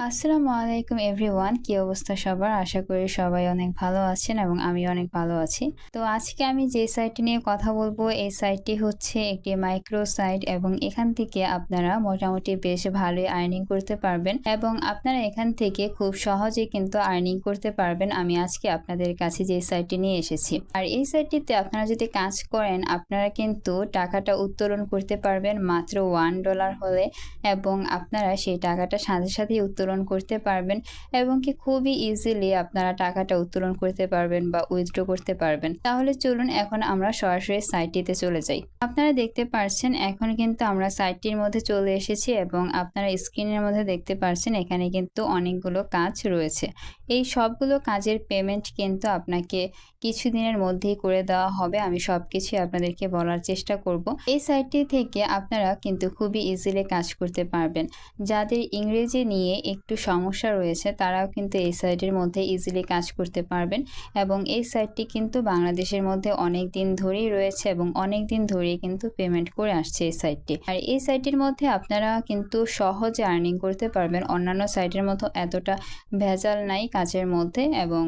আসসালামু আলাইকুম এভরিওয়ান, কি অবস্থা সবার? আশা করি সবাই অনেক ভালো আছেন এবং আমি অনেক ভালো আছি। তো আজকে আমি যে সাইটটি নিয়ে কথা বলবো, এই সাইটটি হচ্ছে একটি মাইক্রো সাইট এবং এখান থেকে আপনারা মোটামুটি বেশ ভালোই আর্নিং করতে পারবেন এবং আপনারা এখান থেকে খুব সহজেই কিন্তু আর্নিং করতে পারবেন। আমি আজকে আপনাদের কাছে যে সাইটটি নিয়ে এসেছি, আর এই সাইটটিতে আপনারা যদি কাজ করেন আপনারা কিন্তু টাকাটা উত্তোলন করতে পারবেন মাত্র $1 হলে, এবং আপনারা সেই টাকাটা সাথে সাথেই উত্তোলন করতে পারবেন এবং কি খুবই ইজিলি আপনারা টাকাটা উত্তোলন করতে পারবেন বা উইথড্র করতে পারবেন। তাহলে চলুন এখন আমরা সরাসরি সাইটটিতে চলে যাই। আপনারা দেখতে পাচ্ছেন এখন কিন্তু আমরা সাইটটির মধ্যে চলে এসেছি এবং আপনারা স্ক্রিনের মধ্যে দেখতে পাচ্ছেন এখানে কিন্তু অনেকগুলো কাজ রয়েছে। এই সবগুলো কাজের পেমেন্ট কিন্তু আপনাকে কিছুদিনের মধ্যেই করে দেওয়া হবে। আমি সবকিছুই আপনাদেরকে বলার চেষ্টা করব। এই সাইটটি থেকে আপনারা কিন্তু খুবই ইজিলি কাজ করতে পারবেন। যাদের ইংরেজি নিয়ে একটু সমস্যা রয়েছে তারাও কিন্তু এই সাইটের মধ্যে ইজিলি কাজ করতে পারবেন এবং এই সাইটটি কিন্তু বাংলাদেশের মধ্যে অনেক দিন ধরেই রয়েছে এবং অনেক দিন ধরেই কিন্তু পেমেন্ট করে আসছে এই সাইটটি। আর এই সাইটের মধ্যে আপনারা কিন্তু সহজে আর্নিং করতে পারবেন। অন্যান্য সাইটের মতো এতটা ভেজাল নাই কাজের মধ্যে এবং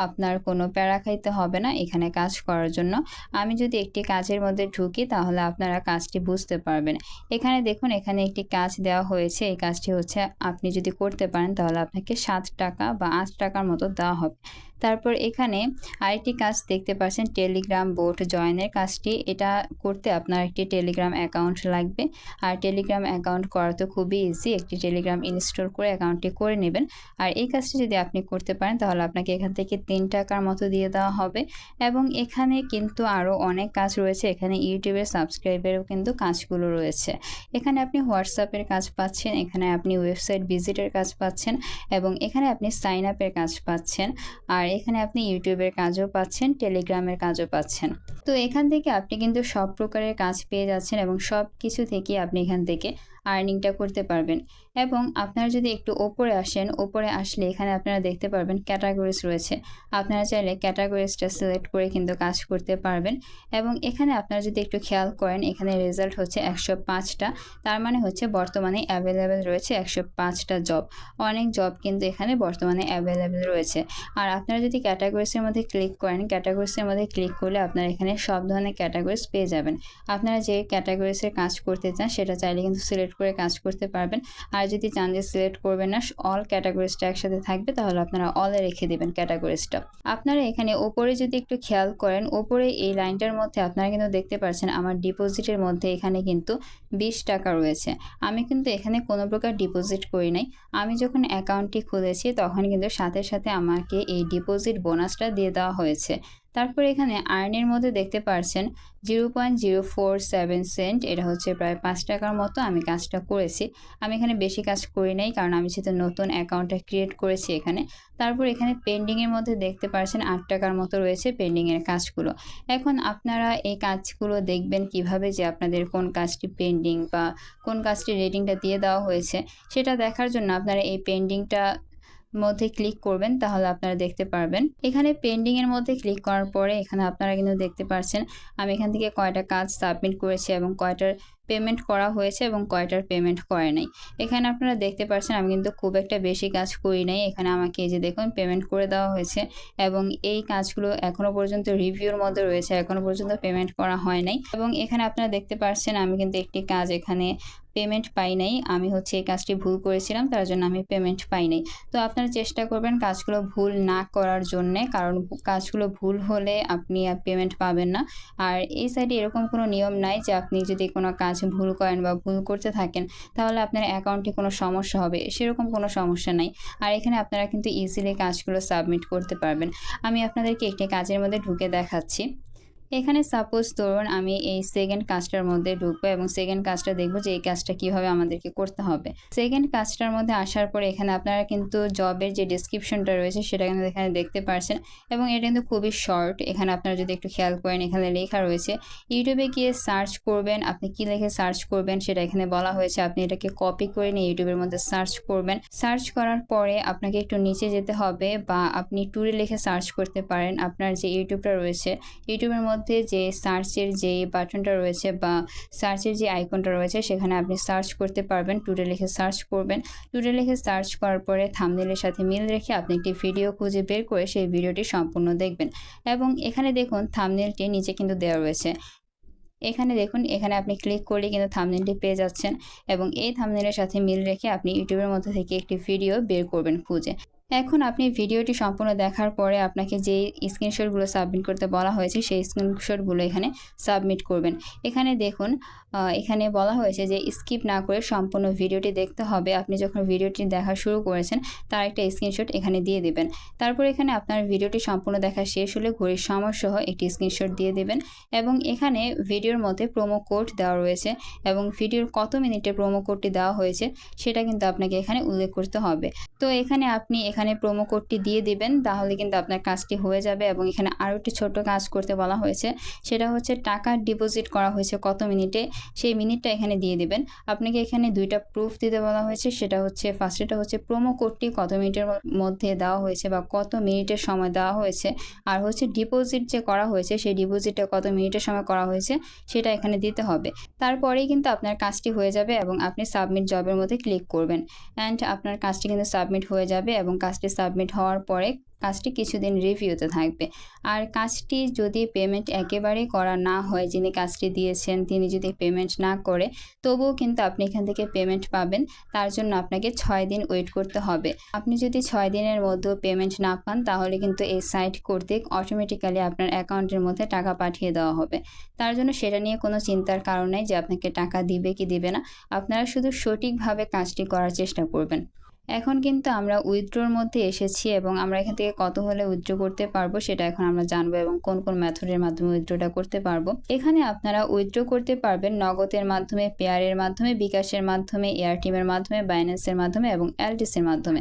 আপনার কোনো প্যারা খাইতে হবে না এখানে কাজ করার জন্য। আমি যদি একটি কাজের মধ্যে ঢুকি তাহলে আপনারা কাজটি বুঝতে পারবেন। এখানে দেখুন, এখানে একটি কাজ দেওয়া হয়েছে। এই কাজটি হচ্ছে আপনি যদি করতে পারেন তাহলে আপনাকে 7 টাকা বা 8 টাকার মতো দেওয়া হবে। তারপর এখানে আরেকটি কাজ দেখতে পাচ্ছেন, টেলিগ্রাম বোট জয়েনের কাজটি। এটা করতে আপনার একটি টেলিগ্রাম অ্যাকাউন্ট লাগবে। আর টেলিগ্রাম অ্যাকাউন্ট করা তো খুবই ইজি। একটি টেলিগ্রাম ইনস্টল করে অ্যাকাউন্টটি করে নেবেন। আর এই কাজটি যদি আপনি করতে পারেন তাহলে আপনাকে এখান থেকে 3 টাকার মতো দিয়ে দেওয়া হবে। এবং এখানে কিন্তু আরও অনেক কাজ রয়েছে। এখানে ইউটিউবের সাবস্ক্রাইবেরও কিন্তু কাজগুলো রয়েছে। এখানে আপনি হোয়াটসঅ্যাপের কাজ পাচ্ছেন, এখানে আপনি ওয়েবসাইট ভিজিটের কাজ পাচ্ছেন এবং এখানে আপনি সাইন আপের কাজ পাচ্ছেন। আর এখানে আপনি ইউটিউবের কাজও পাচ্ছেন, টেলিগ্রামের কাজও পাচ্ছেন। তো এখান থেকে আপনি কিন্তু সব প্রকারের কাজ পেয়ে যাচ্ছেন এবং সব কিছু থেকে আপনি এখান থেকে আর্নিংটা করতে পারবেন। এবং আপনারা যদি একটু ওপরে আসেন, ওপরে আসলে এখানে আপনারা দেখতে পারবেন ক্যাটাগরিজ রয়েছে। আপনারা চাইলে ক্যাটাগরিজটা সিলেক্ট করে কিন্তু কাজ করতে পারবেন। এবং এখানে আপনারা যদি একটু খেয়াল করেন এখানে রেজাল্ট হচ্ছে 105টা। তার মানে হচ্ছে বর্তমানে অ্যাভেলেবেল রয়েছে 105টা জব। অনেক জব কিন্তু এখানে বর্তমানে অ্যাভেলেবেল রয়েছে। আর আপনারা যদি ক্যাটাগরিজের মধ্যে ক্লিক করেন, ক্যাটাগরিজের মধ্যে ক্লিক করলে আপনারা এখানে সব ধরনের ক্যাটাগরিজ পেয়ে যাবেন। আপনারা যে ক্যাটাগরিজের কাজ করতে চান সেটা চাইলে কিন্তু সিলেক্ট করে কাজ করতে পারবেন। আর যদি চান যে সিলেক্ট করবেন না, অল ক্যাটাগরিজটা একসাথে থাকবে, তাহলে আপনারা অলে রেখে দেবেন ক্যাটাগরিজটা। আপনারা এখানে ওপরে যদি একটু খেয়াল করেন, ওপরে এই লাইনটার মধ্যে আপনারা কিন্তু দেখতে পাচ্ছেন আমার ডিপোজিটের মধ্যে এখানে কিন্তু 20 টাকা রয়েছে। আমি কিন্তু এখানে কোনো প্রকার ডিপোজিট করি নাই। আমি যখন অ্যাকাউন্টটি খুলেছি তখন কিন্তু সাথে সাথে আমাকে এই ডিপোজিট বোনাসটা দিয়ে দেওয়া হয়েছে। তারপর এখানে আর্নের মধ্যে দেখতে পাচ্ছেন 0.047 সেন্ট, এটা হচ্ছে প্রায় 5 টাকার মতো। আমি কাজটা করেছি। আমি এখানে বেশি কাজ করি নাই কারণ আমি যেহেতু নতুন অ্যাকাউন্টটা ক্রিয়েট করেছি এখানে। তারপর এখানে পেন্ডিংয়ের মধ্যে দেখতে পাচ্ছেন 8 টাকার মতো রয়েছে পেন্ডিংয়ের কাজগুলো। এখন আপনারা এই কাজগুলো দেখবেন কিভাবে যে আপনাদের কোন কাজটি পেন্ডিং বা কোন কাজটির রেটিংটা দিয়ে দেওয়া হয়েছে সেটা দেখার জন্য আপনারা এই পেন্ডিংটা মধ্যে ক্লিক করবেন, তাহলে আপনারা দেখতে পারবেন। এখানে পেন্ডিং এর মধ্যে ক্লিক করার পরে এখানে আপনারা কিন্তু দেখতে পাচ্ছেন আমি এখান থেকে কয়টা কাজ সাবমিট করেছি এবং কয়টার পেমেন্ট করা হয়েছে এবং কয়টার পেমেন্ট করে নাই। এখানে আপনারা দেখতে পাচ্ছেন আমি কিন্তু খুব একটা বেশি কাজ করি নাই। এখানে আমাকে এই যে দেখুন পেমেন্ট করে দেওয়া হয়েছে এবং এই কাজগুলো এখনো পর্যন্ত রিভিউর মধ্যে রয়েছে, এখনো পর্যন্ত পেমেন্ট করা হয় নাই। এবং এখানে আপনারা দেখতে পাচ্ছেন আমি কিন্তু একটি কাজ এখানে পেমেন্ট পাই নাই। আমি হচ্ছে এই কাজটি ভুল করেছিলাম, তার জন্য আমি পেমেন্ট পাই নাই। তো আপনারা চেষ্টা করবেন কাজগুলো ভুল না করার জন্যে, কারণ কাজগুলো ভুল হলে আপনি পেমেন্ট পাবেন না। আর এই সাইডে এরকম কোনো নিয়ম নাই যে আপনি যদি কোনো কাজ ভুল করেন বা ভুল করতে থাকেন তাহলে আপনার অ্যাকাউন্টে কোনো সমস্যা হবে, সেরকম কোনো সমস্যা নাই। আর এখানে আপনারা কিন্তু ইজিলি কাজগুলো সাবমিট করতে পারবেন। আমি আপনাদেরকে একটি কাজের মধ্যে ঢুকে দেখাচ্ছি। এখানে সাপোজ ধরুন আমি এই সেকেন্ড কাজটার মধ্যে ঢুকবো এবং সেকেন্ড কাজটা দেখবো যে এই কাজটা কিভাবে আমাদেরকে করতে হবে। সেকেন্ড কাজটার মধ্যে আসার পরে এখানে আপনারা কিন্তু জবের যে ডেসক্রিপশনটা রয়েছে সেটা কিন্তু এখানে দেখতে পারছেন এবং এটা কিন্তু খুবই শর্ট। এখানে আপনারা যদি একটু খেয়াল করেন এখানে লেখা রয়েছে ইউটিউবে গিয়ে সার্চ করবেন, আপনি কি লিখে সার্চ করবেন সেটা এখানে বলা হয়েছে। আপনি এটাকে কপি করে নিয়ে ইউটিউবের মধ্যে সার্চ করবেন। সার্চ করার পরে আপনাকে একটু নিচে যেতে হবে বা আপনি টুরে লিখে সার্চ করতে পারেন। আপনার যে ইউটিউবটা রয়েছে ইউটিউবের মধ্যে মধ্যে যে সার্চের যে বাটনটা রয়েছে বা সার্চের যে আইকনটা রয়েছে সেখানে আপনি সার্চ করতে পারবেন। টুডে লিখে সার্চ করবেন। টুডে লিখে সার্চ করার পরে থাম্বনেইলের সাথে মিল রেখে আপনি একটি ভিডিও খুঁজে বের করে সেই ভিডিওটি সম্পূর্ণ দেখবেন। এবং এখানে দেখুন থাম্বনেইলটি নিচে কিন্তু দেওয়া রয়েছে। এখানে দেখুন, এখানে আপনি ক্লিক করলে কিন্তু থাম্বনেইলটি পেয়ে যাচ্ছেন এবং এই থাম্বনেইলের সাথে মিল রেখে আপনি ইউটিউবের মধ্যে থেকে একটি ভিডিও বের করবেন খুঁজে। এখন আপনি ভিডিওটি সম্পূর্ণ দেখার পরে আপনাকে যেই স্ক্রিনশটগুলো সাবমিট করতে বলা হয়েছে সেই স্ক্রিনশটগুলো এখানে সাবমিট করবেন। এখানে দেখুন, এখানে বলা হয়েছে যে স্কিপ না করে সম্পূর্ণ ভিডিওটি দেখতে হবে। আপনি যখন ভিডিওটি দেখা শুরু করেছেন তার একটা স্ক্রিনশট এখানে দিয়ে দেবেন। তারপর এখানে আপনার ভিডিওটি সম্পূর্ণ দেখা শেষ হলে ঘড়ির সময় সহ একটি স্ক্রিনশট দিয়ে দেবেন এবং এখানে ভিডিওর মধ্যে প্রোমো কোড দেওয়া রয়েছে এবং ভিডিওর কত মিনিটে প্রোমো কোডটি দেওয়া হয়েছে সেটা কিন্তু আপনাকে এখানে উল্লেখ করতে হবে। তো এখানে আপনি এখানে প্রোমো কোডটি দিয়ে দিবেন, তাহলে কিন্তু আপনার কাজটি হয়ে যাবে। এবং এখানে আরও একটি ছোট্ট কাজ করতে বলা হয়েছে, সেটা হচ্ছে টাকা ডিপোজিট করা হয়েছে কত মিনিটে সেই মিনিটটা এখানে দিয়ে দিবেন। আপনাকে এখানে দুইটা প্রুফ দিতে বলা হয়েছে, সেটা হচ্ছে ফার্স্টেটা হচ্ছে প্রোমো কোডটি কত মিনিটের মধ্যে দেওয়া হয়েছে বা কত মিনিটের সময় দেওয়া হয়েছে, আর হচ্ছে ডিপোজিট যে করা হয়েছে সেই ডিপোজিটটা কত মিনিটের সময় করা হয়েছে সেটা এখানে দিতে হবে। তারপরেই কিন্তু আপনার কাজটি হয়ে যাবে এবং আপনি সাবমিট জবের মধ্যে ক্লিক করবেন অ্যান্ড আপনার কাজটি কিন্তু সাবমিট হয়ে যাবে এবং কাজটি সাবমিট হওয়ার পরে কাজটি কিছুদিন রিভিউতে থাকবে। আর কাজটি যদি পেমেন্ট একেবারেই করা না হয়, যিনি কাজটি দিয়েছেন তিনি যদি পেমেন্ট না করে, তবুও কিন্তু আপনি এখান থেকে পেমেন্ট পাবেন। তার জন্য আপনাকে 6 দিন ওয়েট করতে হবে। আপনি যদি 6 দিনের মধ্যেও পেমেন্ট না পান তাহলে কিন্তু এই সাইট কর্তৃক অটোমেটিক্যালি আপনার অ্যাকাউন্টের মধ্যে টাকা পাঠিয়ে দেওয়া হবে। তার জন্য সেটা নিয়ে কোনো চিন্তার কারণ নেই যে আপনাকে টাকা দিবে কি দিবে না। আপনারা শুধু সঠিকভাবে কাজটি করার চেষ্টা করবেন। এখন কিন্তু আমরা উইথড্রোর মধ্যে এসেছি এবং আমরা এখান থেকে কত হলে উইথড্রো করতে পারবো সেটা এখন আমরা জানবো এবং কোন কোন মেথডের মাধ্যমে উইথড্রোটা করতে পারবো। এখানে আপনারা উইথড্রো করতে পারবেন নগদের মাধ্যমে, পেয়ারের মাধ্যমে, বিকাশের মাধ্যমে, এয়ারটিমের মাধ্যমে, বাইন্যান্সের মাধ্যমে এবং এলটিসির মাধ্যমে।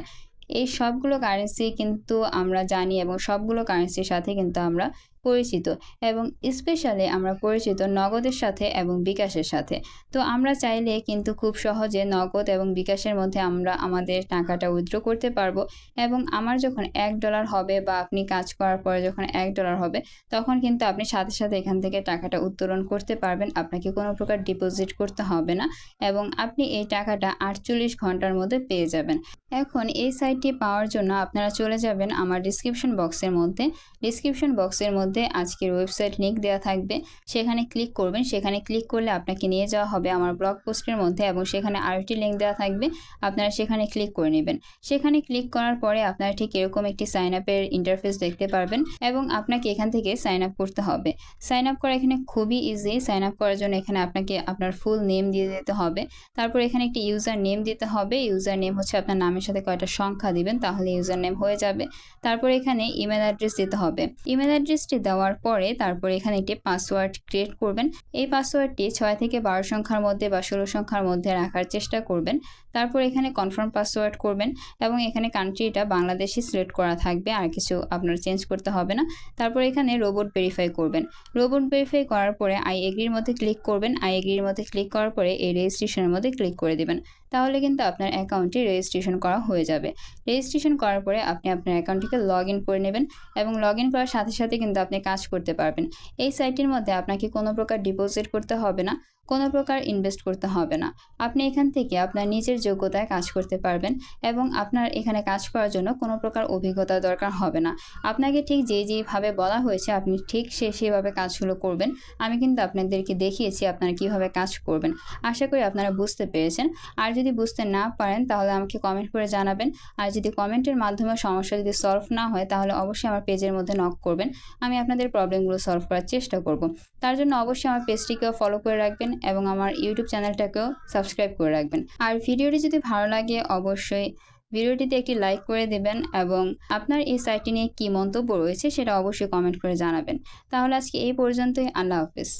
এই সবগুলো কারেন্সি কিন্তু আমরা জানি এবং সবগুলো কারেন্সির সাথে কিন্তু আমরা পরিচিত এবং স্পেশালি আমরা পরিচিত নগদের সাথে এবং বিকাশের সাথে। তো আমরা চাইলে কিন্তু খুব সহজে নগদ এবং বিকাশের মধ্যে আমরা আমাদের টাকাটা উইথড্র করতে পারবো এবং আমার যখন $1 হবে বা আপনি কাজ করার পরে যখন $1 হবে তখন কিন্তু আপনি সাথে সাথে এখান থেকে টাকাটা উত্তোলন করতে পারবেন। আপনাকে কোনো প্রকার ডিপোজিট করতে হবে না এবং আপনি এই টাকাটা 48 ঘন্টার মধ্যে পেয়ে যাবেন। এখন এই সাইটটি পাওয়ার জন্য আপনারা চলে যাবেন আমার ডিসক্রিপশন বক্সের মধ্যে। ডিসক্রিপশন বক্সের মধ্যে আজকের ওয়েবসাইট লিঙ্ক দেওয়া থাকবে, সেখানে ক্লিক করবেন। সেখানে ক্লিক করলে আপনাকে নিয়ে যাওয়া হবে আমার ব্লগ পোস্টের মধ্যে এবং সেখানে আরেকটি লিঙ্ক দেওয়া থাকবে, আপনারা সেখানে ক্লিক করে নেবেন। সেখানে ক্লিক করার পরে আপনারা ঠিক এরকম একটি সাইন আপের ইন্টারফেস দেখতে পারবেন এবং আপনাকে এখান থেকে সাইন আপ করতে হবে। সাইন আপ করা এখানে খুবই ইজি। সাইন আপ করার জন্য এখানে আপনাকে আপনার ফুল নেম দিয়ে দিতে হবে। তারপর এখানে একটি ইউজার নেম দিতে হবে। ইউজার নেম হচ্ছে আপনার নামের সাথে কয়টা সংখ্যা দিবেন তাহলে ইউজার নেম হয়ে যাবে। তারপর এখানে ইমেল অ্যাড্রেস দিতে হবে। ইমেল অ্যাড্রেসটি দেওয়ার পরে তারপর এখানে একটি পাসওয়ার্ড ক্রিয়েট করবেন। এই পাসওয়ার্ডটি 6 থেকে 12 সংখ্যার মধ্যে বা 16 সংখ্যার মধ্যে রাখার চেষ্টা করবেন। তারপর এখানে কনফার্ম পাসওয়ার্ড করবেন এবং এখানে কান্ট্রিটা বাংলাদেশি সিলেক্ট করা থাকবে, আর কিছু আপনার চেঞ্জ করতে হবে না। তারপর এখানে রোবট ভেরিফাই করবেন। রোবট ভেরিফাই করার পরে আই এগ্রির মধ্যে ক্লিক করবেন। আই এগ্রির মধ্যে ক্লিক করার পরে এই রেজিস্ট্রেশনের মধ্যে ক্লিক করে দিবেন। তাহলে কিন্তু আপনার অ্যাকাউন্টটি রেজিস্ট্রেশন করা হয়ে যাবে। রেজিস্ট্রেশন করার পরে আপনি আপনার অ্যাকাউন্টটিকে লগ ইন করে নেবেন এবং লগ ইন করার সাথে সাথে কিন্তু আপনি কাজ করতে পারবেন। এই সাইটটির মধ্যে আপনাকে কোনো প্রকার ডিপোজিট করতে হবে না, কোনো প্রকার ইনভেস্ট করতে হবে না। আপনি এখান থেকে আপনার নিজের যোগ্যতায় কাজ করতে পারবেন এবং আপনার এখানে কাজ করার জন্য কোনো প্রকার অভিজ্ঞতা দরকার হবে না। আপনাকে ঠিক যেভাবে বলা হয়েছে আপনি ঠিক সেভাবে কাজগুলো করবেন। আমি কিন্তু আপনাদেরকে দেখিয়েছি আপনারা কিভাবে কাজ করবেন। আশা করি আপনারা বুঝতে পেরেছেন। আর যদি বুঝতে না পারেন তাহলে আমাকে কমেন্ট করে জানাবেন। আর যদি কমেন্টের মাধ্যমে সমস্যা যদি সলভ না হয় তাহলে অবশ্যই আমার পেজের মধ্যে নক করবেন। আমি আপনাদের প্রবলেমগুলো সলভ করার চেষ্টা করব। তার জন্য অবশ্যই আমার পেজটিকেও ফলো করে রাখবেন এবং আমার ইউটিউব চ্যানেলটাকেও সাবস্ক্রাইব করে রাখবেন। আর ভিডিওটি যদি ভালো লাগে অবশ্যই ভিডিওটিতে একটি লাইক করে দেবেন এবং আপনার এই সাইটটি নিয়ে কী মন্তব্য রয়েছে সেটা অবশ্যই কমেন্ট করে জানাবেন। তাহলে আজকে এই পর্যন্তই। আল্লাহ হাফেজ।